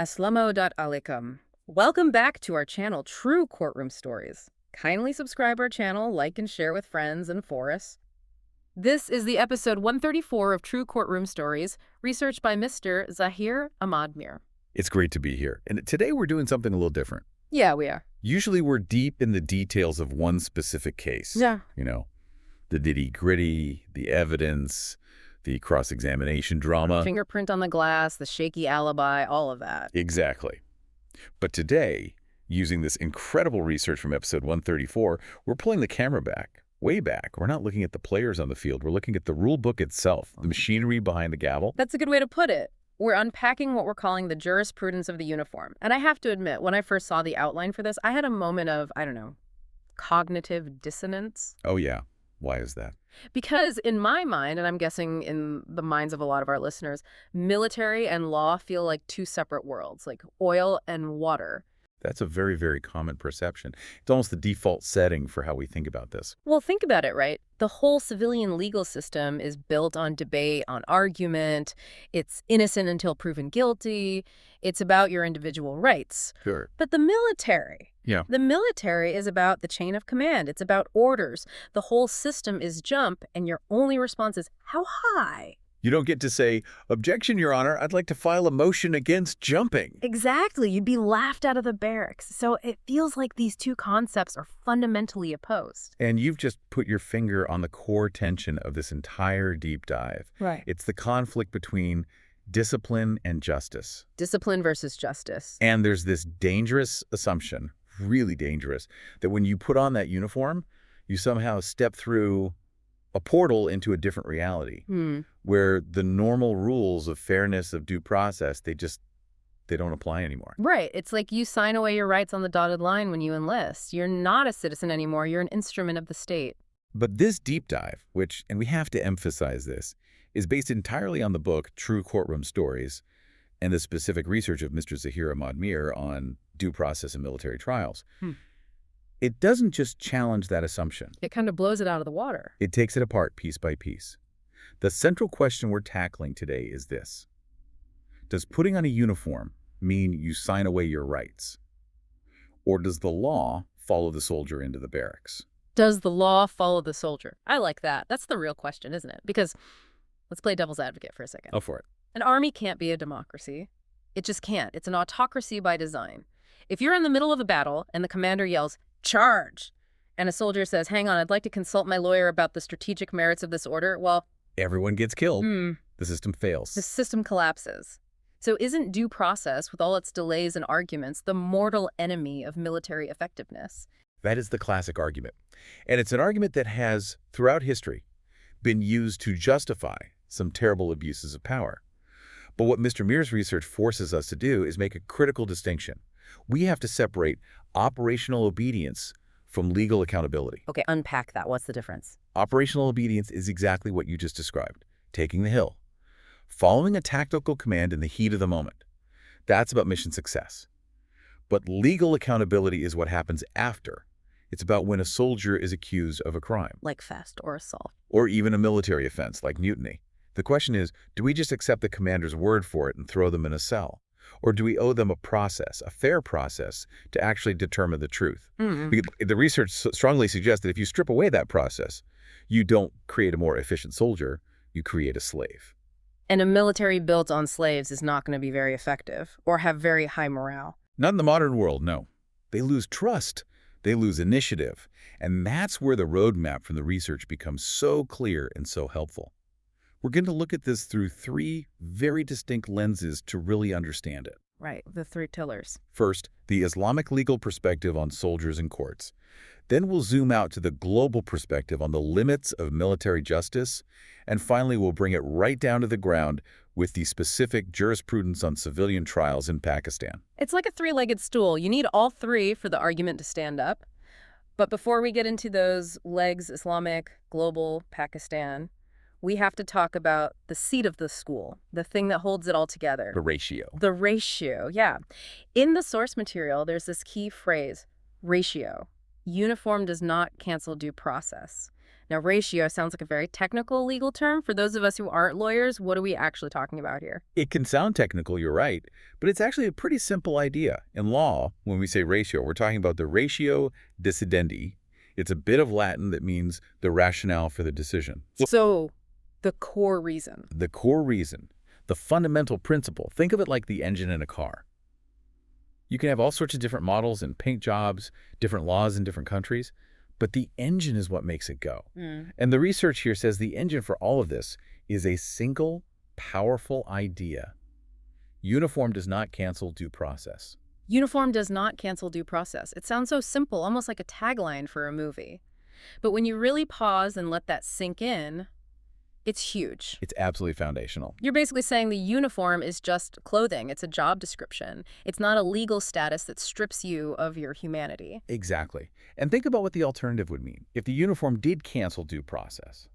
Aslamo.alaikum. Welcome back to our channel, True Courtroom Stories. Kindly subscribe our channel, like and share with friends and for us. This is the episode 134 of True Courtroom Stories, researched by Mr. Zahir Ahmad Mir. It's great to be here. And today we're doing something a little different. Yeah, we are. Usually we're deep in the details of one specific case. Yeah. You know, the nitty-gritty, the evidence, the cross-examination drama. Fingerprint on the glass, the shaky alibi, all of that. Exactly. But today, using this incredible research from episode 134, we're pulling the camera back, way back. We're not looking at the players on the field. We're looking at the rule book itself, the machinery behind the gavel. That's a good way to put it. We're unpacking what we're calling the jurisprudence of the uniform. And I have to admit, when I first saw the outline for this, I had a moment of, cognitive dissonance. Oh, yeah. Why is that? Because in my mind, and I'm guessing in the minds of a lot of our listeners, military and law feel like two separate worlds, like oil and water. That's a very, very common perception. It's almost the default setting for how we think about this. Well, think about it, right? The whole civilian legal system is built on debate, on argument. It's innocent until proven guilty. It's about your individual rights. Sure. But the military, the military is about the chain of command. It's about orders. The whole system is jump, and your only response is, how high? You don't get to say, "Objection, Your Honor, I'd like to file a motion against jumping." Exactly. You'd be laughed out of the barracks. So it feels like these two concepts are fundamentally opposed. And you've just put your finger on the core tension of this entire deep dive. Right. It's the conflict between discipline and justice. Discipline versus justice. And there's this dangerous assumption, really dangerous, that when you put on that uniform, you somehow step through a portal into a different reality where the normal rules of fairness, of due process, they don't apply anymore. Right. It's like you sign away your rights on the dotted line when you enlist. You're not a citizen anymore. You're an instrument of the state. But this deep dive, which, and we have to emphasize this, is based entirely on the book True Courtroom Stories and the specific research of Mr. Zahir Ahmad Mir on due process and military trials. It doesn't just challenge that assumption. It kind of blows it out of the water. It takes it apart piece by piece. The central question we're tackling today is this. Does putting on a uniform mean you sign away your rights? Or does the law follow the soldier into the barracks? Does the law follow the soldier? I like that. That's the real question, isn't it? Because let's play devil's advocate for a second. Oh, for it. An army can't be a democracy. It just can't. It's an autocracy by design. If you're in the middle of a battle and the commander yells, "Charge!" and a soldier says, "Hang on, I'd like to consult my lawyer about the strategic merits of this order," well, everyone gets killed. The system fails. the system collapses. So isn't due process, with all its delays and arguments, the mortal enemy of military effectiveness? That is the classic argument. And it's an argument that has, throughout history, been used to justify some terrible abuses of power. But what Mr. Mir's research forces us to do is make a critical distinction. We have to separate operational obedience from legal accountability. Okay, unpack that. What's the difference? Operational obedience is exactly what you just described, taking the hill, following a tactical command in the heat of the moment. That's about mission success. But legal accountability is what happens after. It's about when a soldier is accused of a crime. Like theft or assault. Or even a military offense like mutiny. The question is, do we just accept the commander's word for it and throw them in a cell? Or do we owe them a process, a fair process, to actually determine the truth? Because the research strongly suggests that if you strip away that process, you don't create a more efficient soldier, you create a slave. And a military built on slaves is not going to be very effective or have very high morale. Not in the modern world, no. They lose trust. They lose initiative. And that's where the roadmap from the research becomes so clear and so helpful. We're going to look at this through three very distinct lenses to really understand it. Right, the three pillars. First, the Islamic legal perspective on soldiers and courts. Then we'll zoom out to the global perspective on the limits of military justice. And finally, we'll bring it right down to the ground with the specific jurisprudence on civilian trials in Pakistan. It's like a three-legged stool. You need all three for the argument to stand up. But before we get into those legs, Islamic, global, Pakistan, we have to talk about the seat of the school, the thing that holds it all together. The ratio. The ratio, yeah. In the source material, there's this key phrase, ratio. Uniform does not cancel due process. Now, ratio sounds like a very technical legal term. For those of us who aren't lawyers, what are we actually talking about here? It can sound technical, you're right, but it's actually a pretty simple idea. In law, when we say ratio, we're talking about the ratio decidendi. It's a bit of Latin that means the rationale for the decision. So, the core reason. The core reason, the fundamental principle. Think of it like the engine in a car. You can have all sorts of different models and paint jobs, different laws in different countries, but the engine is what makes it go. And the research here says the engine for all of this is a single, powerful idea. Uniform does not cancel due process. Uniform does not cancel due process. It sounds so simple, almost like a tagline for a movie. But when you really pause and let that sink in, it's huge. It's absolutely foundational. You're basically saying the uniform is just clothing. It's a job description. It's not a legal status that strips you of your humanity. Exactly. And think about what the alternative would mean. If the uniform did cancel due process,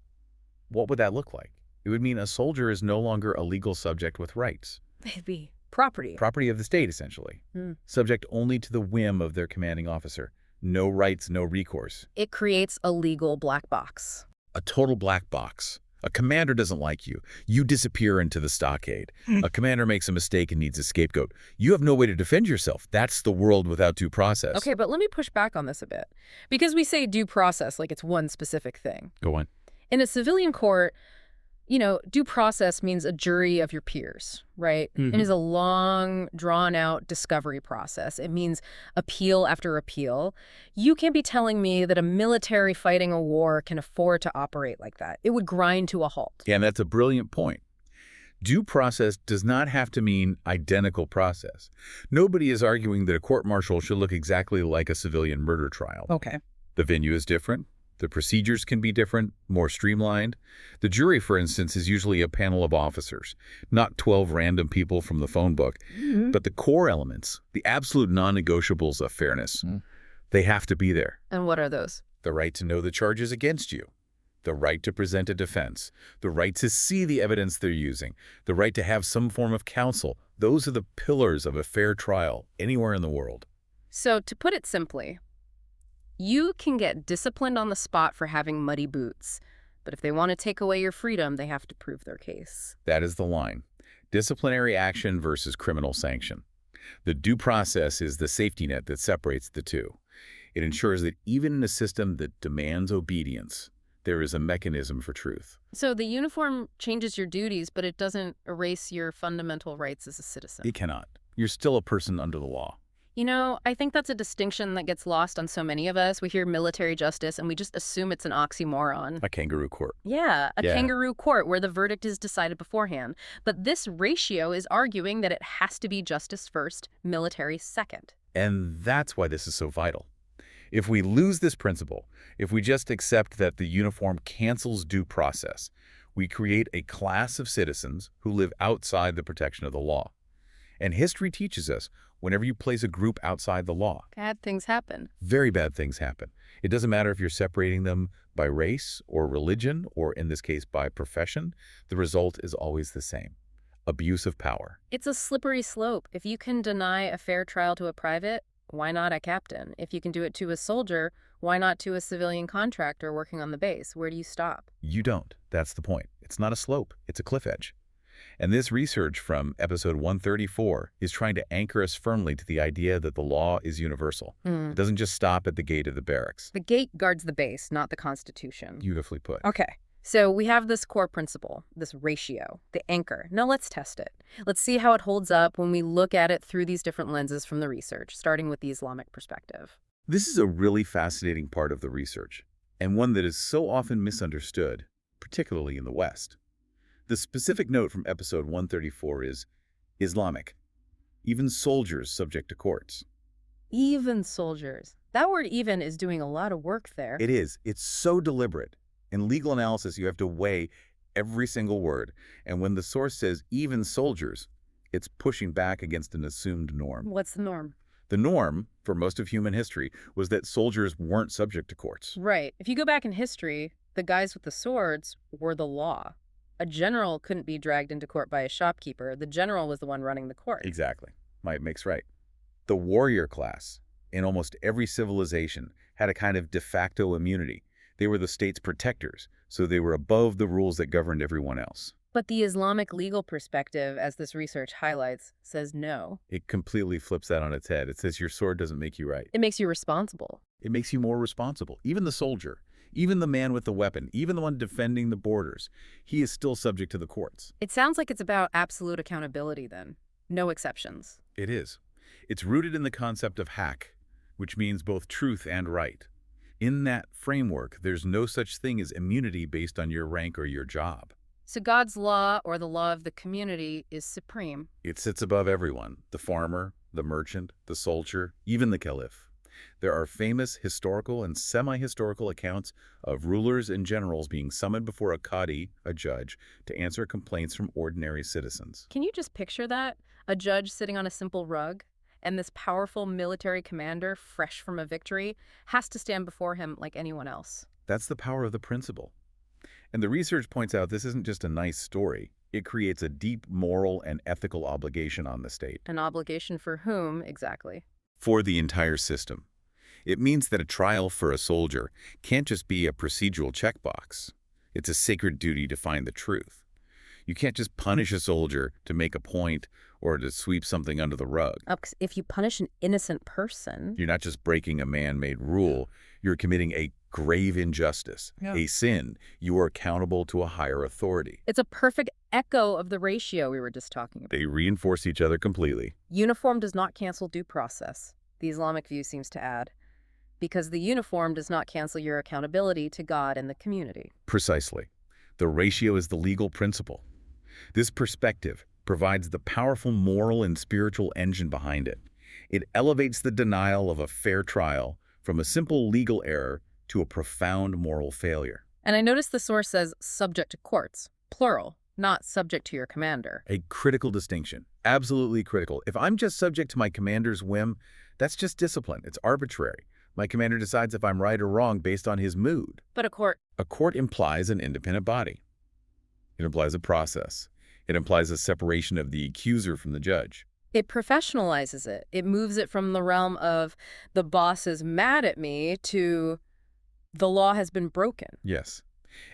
what would that look like? It would mean a soldier is no longer a legal subject with rights. They'd be property. Property of the state, essentially. Subject only to the whim of their commanding officer. No rights, no recourse. It creates a legal black box. A total black box. A commander doesn't like you. You disappear into the stockade. A commander makes a mistake and needs a scapegoat. You have no way to defend yourself. That's the world without due process. Okay, but let me push back on this a bit. Because we say due process like it's one specific thing. Go on. In a civilian court, due process means a jury of your peers, right? It is a long, drawn-out discovery process. It means appeal after appeal. You can't be telling me that a military fighting a war can afford to operate like that. It would grind to a halt. Yeah, and that's a brilliant point. Due process does not have to mean identical process. Nobody is arguing that a court-martial should look exactly like a civilian murder trial. Okay. The venue is different. The procedures can be different, more streamlined. The jury, for instance, is usually a panel of officers, not 12 random people from the phone book. But the core elements, the absolute non-negotiables of fairness, they have to be there. And what are those? The right to know the charges against you, the right to present a defense, the right to see the evidence they're using, the right to have some form of counsel. Those are the pillars of a fair trial anywhere in the world. So, to put it simply, you can get disciplined on the spot for having muddy boots, but if they want to take away your freedom, they have to prove their case. That is the line. Disciplinary action versus criminal sanction. The due process is the safety net that separates the two. It ensures that even in a system that demands obedience, there is a mechanism for truth. So the uniform changes your duties, but it doesn't erase your fundamental rights as a citizen. It cannot. You're still a person under the law. I think that's a distinction that gets lost on so many of us. We hear military justice and we just assume it's an oxymoron. A kangaroo court. Yeah, a kangaroo court where the verdict is decided beforehand. But this ratio is arguing that it has to be justice first, military second. And that's why this is so vital. If we lose this principle, if we just accept that the uniform cancels due process, we create a class of citizens who live outside the protection of the law. And history teaches us, whenever you place a group outside the law, bad things happen. Very bad things happen. It doesn't matter if you're separating them by race or religion, or in this case by profession, the result is always the same. Abuse of power. It's a slippery slope. If you can deny a fair trial to a private, why not a captain? If you can do it to a soldier, why not to a civilian contractor working on the base? Where do you stop? You don't. That's the point. It's not a slope. It's a cliff edge. And this research from episode 134 is trying to anchor us firmly to the idea that the law is universal. It doesn't just stop at the gate of the barracks. The gate guards the base, not the Constitution. Beautifully put. Okay, so we have this core principle, this ratio, the anchor. Now let's test it. Let's see how it holds up when we look at it through these different lenses from the research, starting with the Islamic perspective. This is a really fascinating part of the research, and one that is so often misunderstood, particularly in the West. The specific note from episode 134 is Islamic. Even soldiers subject to courts. Even soldiers. That word even is doing a lot of work there. It is. It's so deliberate. In legal analysis, you have to weigh every single word. And when the source says even soldiers, it's pushing back against an assumed norm. What's the norm? The norm, for most of human history, was that soldiers weren't subject to courts. Right. If you go back in history, the guys with the swords were the law. A general couldn't be dragged into court by a shopkeeper. The general was the one running the court. Exactly. Might makes right. The warrior class, in almost every civilization, had a kind of de facto immunity. They were the state's protectors, so they were above the rules that governed everyone else. But the Islamic legal perspective, as this research highlights, says no. It completely flips that on its head. It says your sword doesn't make you right. It makes you responsible. It makes you more responsible. Even the soldier, even the man with the weapon, even the one defending the borders, he is still subject to the courts. It sounds like it's about absolute accountability then. No exceptions. It is. It's rooted in the concept of haq, which means both truth and right. In that framework, there's no such thing as immunity based on your rank or your job. So God's law, or the law of the community, is supreme. It sits above everyone, the farmer, the merchant, the soldier, even the caliph. There are famous historical and semi-historical accounts of rulers and generals being summoned before a qadi, a judge, to answer complaints from ordinary citizens. Can you just picture that? A judge sitting on a simple rug, and this powerful military commander, fresh from a victory, has to stand before him like anyone else. That's the power of the principle. And the research points out this isn't just a nice story. It creates a deep moral and ethical obligation on the state. An obligation for whom, exactly? For the entire system. It means that a trial for a soldier can't just be a procedural checkbox. It's a sacred duty to find the truth. You can't just punish a soldier to make a point or to sweep something under the rug. If you punish an innocent person... You're not just breaking a man-made rule. You're committing a grave injustice, a sin. You are accountable to a higher authority. It's a perfect echo of the ratio we were just talking about. They reinforce each other completely. Uniform does not cancel due process, the Islamic view seems to add, because the uniform does not cancel your accountability to God and the community. Precisely. The ratio is the legal principle. This perspective provides the powerful moral and spiritual engine behind it. It elevates the denial of a fair trial from a simple legal error to a profound moral failure. And I noticed the source says subject to courts, plural, not subject to your commander. A critical distinction. Absolutely critical. If I'm just subject to my commander's whim, that's just discipline. It's arbitrary. My commander decides if I'm right or wrong based on his mood. But a court... A court implies an independent body. It implies a process. It implies a separation of the accuser from the judge. It professionalizes it. It moves it from the realm of the boss is mad at me to the law has been broken. Yes.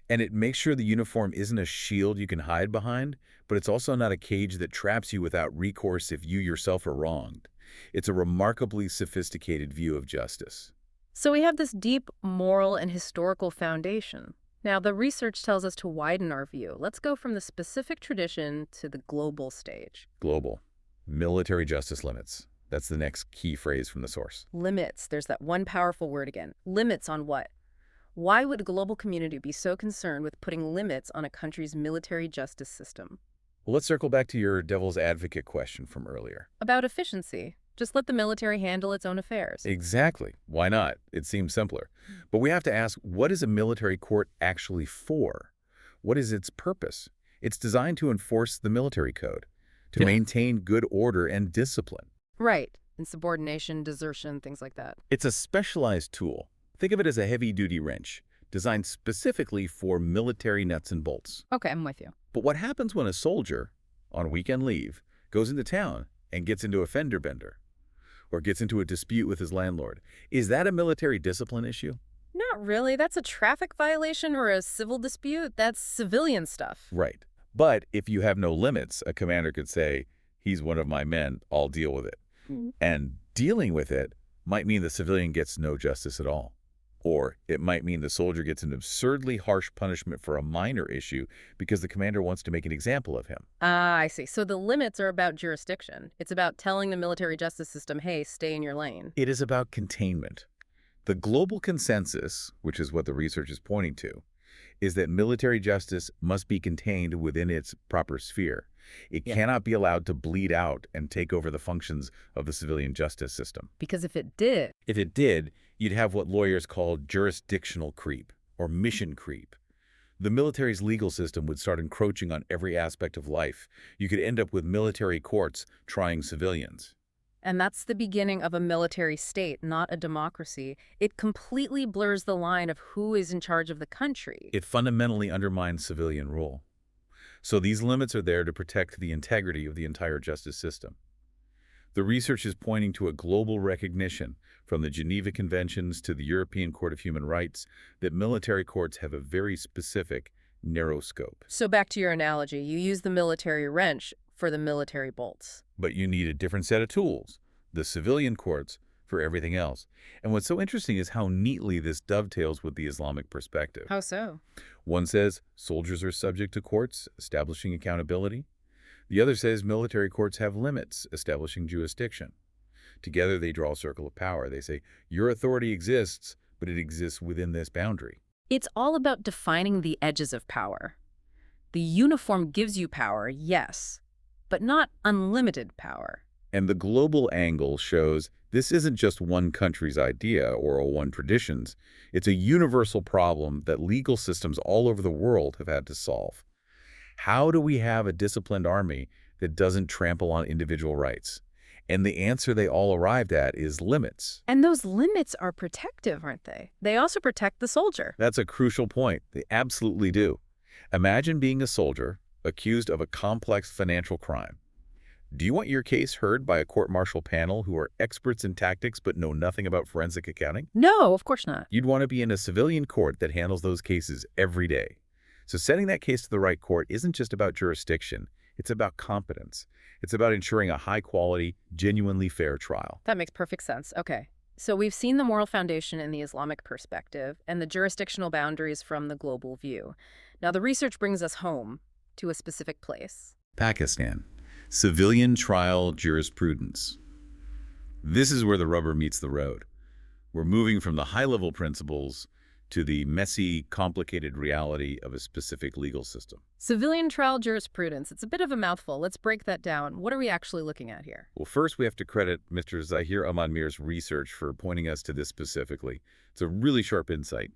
And it makes sure the uniform isn't a shield you can hide behind, but it's also not a cage that traps you without recourse if you yourself are wronged. It's a remarkably sophisticated view of justice. So we have this deep moral and historical foundation. Now, the research tells us to widen our view. Let's go from the specific tradition to the global stage. Global. Military justice limits. That's the next key phrase from the source. Limits. There's that one powerful word again. Limits on what? Why would a global community be so concerned with putting limits on a country's military justice system? Well, let's circle back to your devil's advocate question from earlier. About efficiency. Just let the military handle its own affairs. Exactly. Why not? It seems simpler. But we have to ask, what is a military court actually for? What is its purpose? It's designed to enforce the military code, to maintain good order and discipline. Right. Insubordination, desertion, things like that. It's a specialized tool. Think of it as a heavy-duty wrench, designed specifically for military nuts and bolts. Okay, I'm with you. But what happens when a soldier, on weekend leave, goes into town and gets into a fender bender, or gets into a dispute with his landlord? Is that a military discipline issue? Not really. That's a traffic violation or a civil dispute. That's civilian stuff. Right. But if you have no limits, a commander could say, he's one of my men, I'll deal with it. And dealing with it might mean the civilian gets no justice at all. Or it might mean the soldier gets an absurdly harsh punishment for a minor issue because the commander wants to make an example of him. Ah, I see. So the limits are about jurisdiction. It's about telling the military justice system, hey, stay in your lane. It is about containment. The global consensus, which is what the research is pointing to, is that military justice must be contained within its proper sphere. It cannot be allowed to bleed out and take over the functions of the civilian justice system. Because if it did, you'd have what lawyers call jurisdictional creep or mission creep. The military's legal system would start encroaching on every aspect of life. You could end up with military courts trying civilians. and that's the beginning of a military state, not a democracy. It completely blurs the line of who is in charge of the country. It fundamentally undermines civilian rule. So these limits are there to protect the integrity of the entire justice system. The research is pointing to a global recognition, from the Geneva Conventions to the European Court of Human Rights, that military courts have a very specific, narrow scope. So back to your analogy, you use the military wrench for the military bolts. But you need a different set of tools, the civilian courts, for everything else. And what's so interesting is how neatly this dovetails with the Islamic perspective. How so? One says soldiers are subject to courts, establishing accountability. The other says military courts have limits, establishing jurisdiction. Together they draw a circle of power. They say, your authority exists, but it exists within this boundary. It's all about defining the edges of power. The uniform gives you power, yes, but not unlimited power. And the global angle shows this isn't just one country's idea or one tradition's. It's a universal problem that legal systems all over the world have had to solve. How do we have a disciplined army that doesn't trample on individual rights? And the answer they all arrived at is limits. And those limits are protective, aren't they? They also protect the soldier. That's a crucial point. They absolutely do. Imagine being a soldier accused of a complex financial crime. Do you want your case heard by a court-martial panel who are experts in tactics but know nothing about forensic accounting? No, of course not. You'd want to be in a civilian court that handles those cases every day. So sending that case to the right court isn't just about jurisdiction. It's about competence. It's about ensuring a high-quality, genuinely fair trial. That makes perfect sense. Okay. So we've seen the moral foundation in the Islamic perspective and the jurisdictional boundaries from the global view. Now the research brings us home to a specific place. Pakistan. Civilian trial jurisprudence. This is where the rubber meets the road. We're moving from the high-level principles to the messy, complicated reality of a specific legal system. Civilian trial jurisprudence. It's a bit of a mouthful. Let's break that down. What are we actually looking at here? Well, first we have to credit Mr. Zahir Ahmad-Mir's research for pointing us to this specifically. It's a really sharp insight.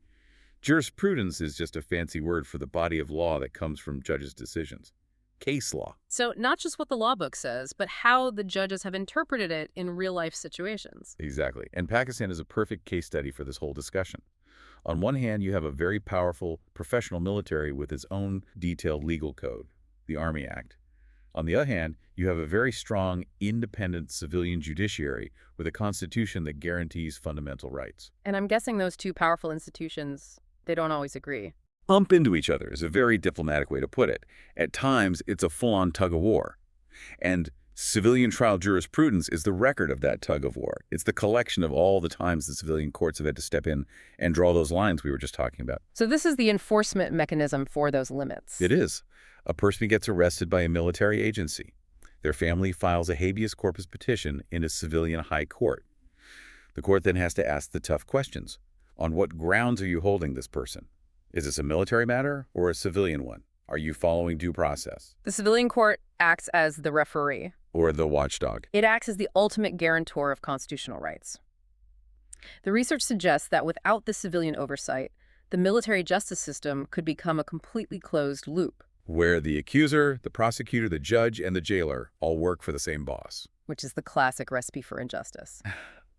Jurisprudence is just a fancy word for the body of law that comes from judges' decisions. Case law. So not just what the law book says, but how the judges have interpreted it in real-life situations. Exactly. And Pakistan is a perfect case study for this whole discussion. On one hand, you have a very powerful professional military with its own detailed legal code, the Army Act. On the other hand, you have a very strong, independent civilian judiciary with a constitution that guarantees fundamental rights. And I'm guessing those two powerful institutions, they don't always agree. Bump into each other is a very diplomatic way to put it. At times, it's a full-on tug-of-war. And civilian trial jurisprudence is the record of that tug-of-war. It's the collection of all the times the civilian courts have had to step in and draw those lines we were just talking about. So this is the enforcement mechanism for those limits. It is. A person gets arrested by a military agency. Their family files a habeas corpus petition in a civilian high court. The court then has to ask the tough questions. On what grounds are you holding this person? Is this a military matter or a civilian one? Are you following due process? The civilian court acts as the referee. Or the watchdog? It acts as the ultimate guarantor of constitutional rights. The research suggests that without the civilian oversight, the military justice system could become a completely closed loop. Where the accuser, the prosecutor, the judge, and the jailer all work for the same boss. Which is the classic recipe for injustice.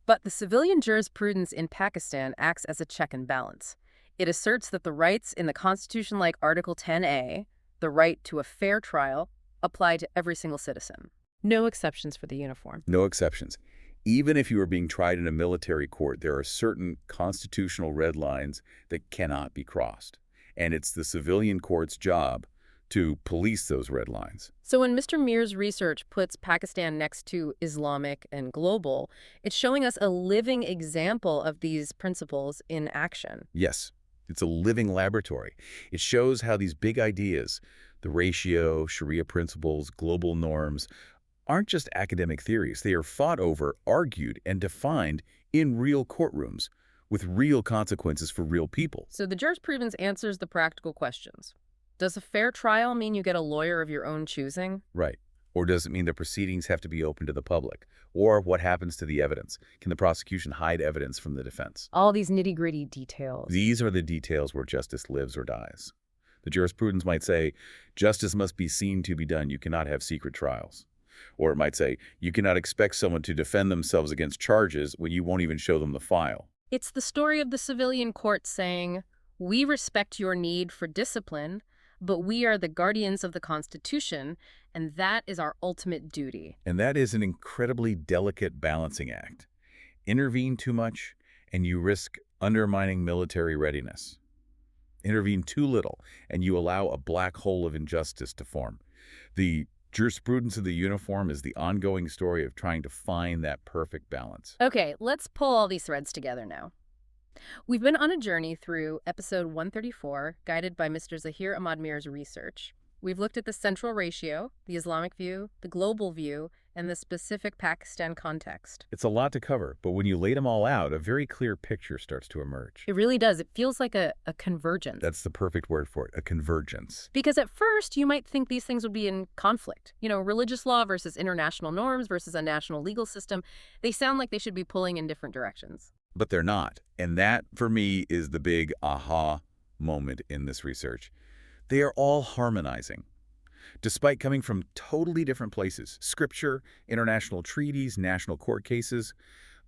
But the civilian jurisprudence in Pakistan acts as a check and balance. It asserts that the rights in the Constitution, like Article 10A, the right to a fair trial, apply to every single citizen. No exceptions for the uniform. No exceptions. Even if you are being tried in a military court, there are certain constitutional red lines that cannot be crossed. And it's the civilian court's job to police those red lines. So when Mr. Mir's research puts Pakistan next to Islamic and global, it's showing us a living example of these principles in action. Yes. It's a living laboratory. It shows how these big ideas, the ratio, Sharia principles, global norms, aren't just academic theories. They are fought over, argued, and defined in real courtrooms with real consequences for real people. So the jurisprudence answers the practical questions. Does a fair trial mean you get a lawyer of your own choosing? Right. Or does it mean the proceedings have to be open to the public? Or what happens to the evidence? Can the prosecution hide evidence from the defense? All these nitty-gritty details. These are the details where justice lives or dies. The jurisprudence might say, justice must be seen to be done. You cannot have secret trials. Or it might say, you cannot expect someone to defend themselves against charges when you won't even show them the file. It's the story of the civilian court saying, we respect your need for discipline, but we are the guardians of the Constitution, and that is our ultimate duty. And that is an incredibly delicate balancing act. Intervene too much, and you risk undermining military readiness. Intervene too little, and you allow a black hole of injustice to form. The jurisprudence of the uniform is the ongoing story of trying to find that perfect balance. Okay, let's pull all these threads together now. We've been on a journey through episode 134, guided by Mr. Zahir Ahmadmir's research. We've looked at the central ratio, the Islamic view, the global view, and the specific Pakistan context. It's a lot to cover, but when you lay them all out, a very clear picture starts to emerge. It really does. It feels like a convergence. That's the perfect word for it, a convergence. Because at first, you might think these things would be in conflict. You know, religious law versus international norms versus a national legal system. They sound like they should be pulling in different directions. But they're not. And that, for me, is the big aha moment in this research. They are all harmonizing. Despite coming from totally different places, scripture, international treaties, national court cases,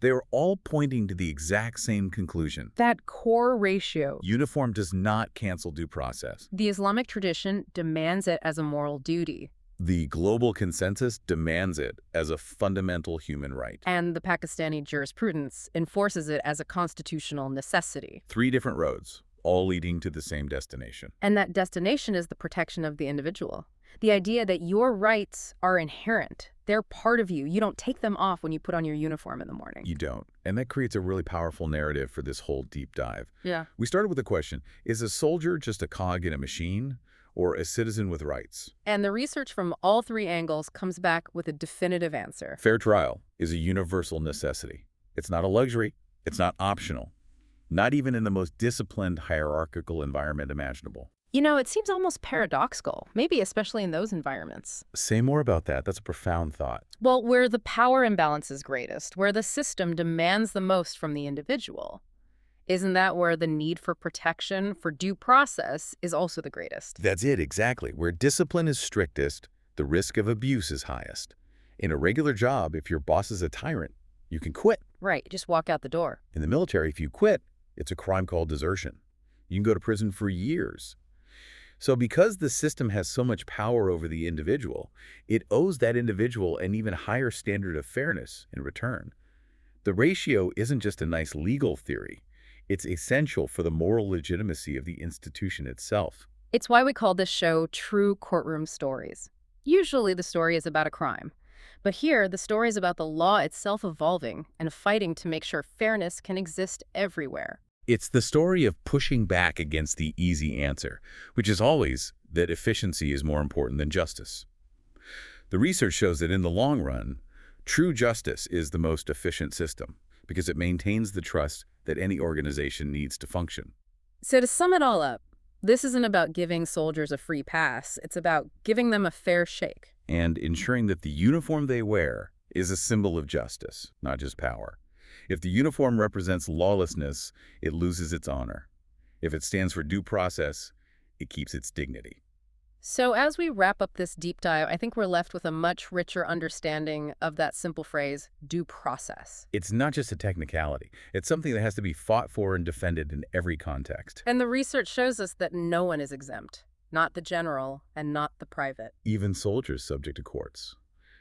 they are all pointing to the exact same conclusion. That core ratio. Uniform does not cancel due process. The Islamic tradition demands it as a moral duty. The global consensus demands it as a fundamental human right. And the Pakistani jurisprudence enforces it as a constitutional necessity. 3 different roads, all leading to the same destination. And that destination is the protection of the individual. The idea that your rights are inherent. They're part of you. You don't take them off when you put on your uniform in the morning. You don't. And that creates a really powerful narrative for this whole deep dive. Yeah. We started with the question, is a soldier just a cog in a machine or a citizen with rights? And the research from all 3 angles comes back with a definitive answer. Fair trial is a universal necessity. It's not a luxury. It's not optional. Not even in the most disciplined hierarchical environment imaginable. You know, it seems almost paradoxical, maybe especially in those environments. Say more about that. That's a profound thought. Well, where the power imbalance is greatest, where the system demands the most from the individual, isn't that where the need for protection, for due process, is also the greatest? That's it, exactly. Where discipline is strictest, the risk of abuse is highest. In a regular job, if your boss is a tyrant, you can quit. Right, just walk out the door. In the military, if you quit, it's a crime called desertion. You can go to prison for years. So because the system has so much power over the individual, it owes that individual an even higher standard of fairness in return. The ratio isn't just a nice legal theory. It's essential for the moral legitimacy of the institution itself. It's why we call this show True Courtroom Stories. Usually the story is about a crime. But here, the story is about the law itself evolving and fighting to make sure fairness can exist everywhere. It's the story of pushing back against the easy answer, which is always that efficiency is more important than justice. The research shows that in the long run, true justice is the most efficient system because it maintains the trust that any organization needs to function. So to sum it all up, this isn't about giving soldiers a free pass. It's about giving them a fair shake. And ensuring that the uniform they wear is a symbol of justice, not just power. If the uniform represents lawlessness, it loses its honor. If it stands for due process, it keeps its dignity. So as we wrap up this deep dive, I think we're left with a much richer understanding of that simple phrase, due process. It's not just a technicality. It's something that has to be fought for and defended in every context. And the research shows us that no one is exempt, not the general and not the private. Even soldiers subject to courts.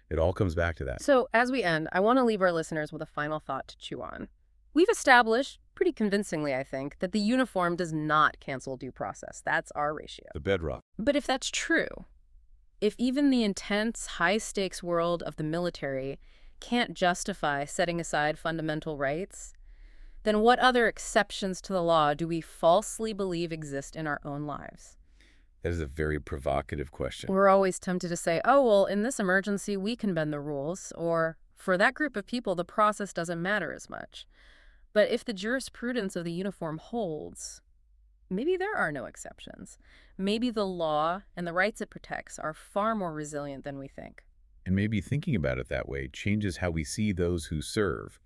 It all comes back to that. So as we end, I want to leave our listeners with a final thought to chew on. We've established, pretty convincingly I think, that the uniform does not cancel due process. That's our ratio. The bedrock. But if that's true, if even the intense, high-stakes world of the military can't justify setting aside fundamental rights, then what other exceptions to the law do we falsely believe exist in our own lives? That is a very provocative question. We're always tempted to say, oh, well, in this emergency, we can bend the rules, or for that group of people, the process doesn't matter as much. But if the jurisprudence of the uniform holds, maybe there are no exceptions. Maybe the law and the rights it protects are far more resilient than we think. And maybe thinking about it that way changes how we see those who serve.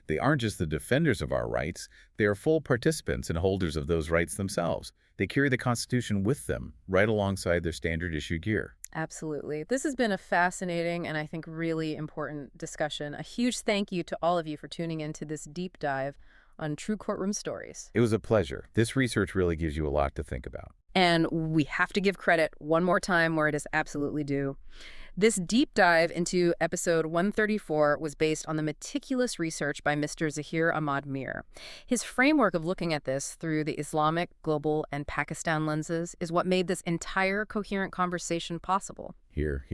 They aren't just the defenders of our rights, they are full participants and holders of those rights themselves. They carry the Constitution with them, right alongside their standard issue gear. Absolutely. This has been a fascinating and I think really important discussion. A huge thank you to all of you for tuning into this deep dive on True Courtroom Stories. It was a pleasure. This research really gives you a lot to think about. And we have to give credit one more time where it is absolutely due. This deep dive into episode 134 was based on the meticulous research by Mr. Zahir Ahmad Mir. His framework of looking at this through the Islamic, global, and Pakistan lenses is what made this entire coherent conversation possible. Here.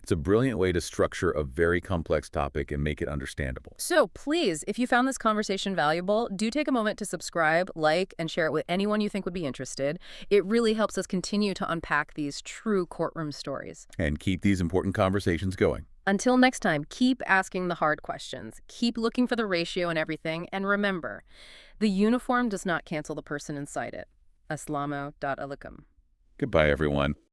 It's a brilliant way to structure a very complex topic and make it understandable. So please, if you found this conversation valuable, do take a moment to subscribe, like, and share it with anyone you think would be interested. It really helps us continue to unpack these true courtroom stories. And keep these important conversations going. Until next time, keep asking the hard questions. Keep looking for the ratio in everything. And remember, the uniform does not cancel the person inside it. Aslamo.alaikum. Goodbye, everyone.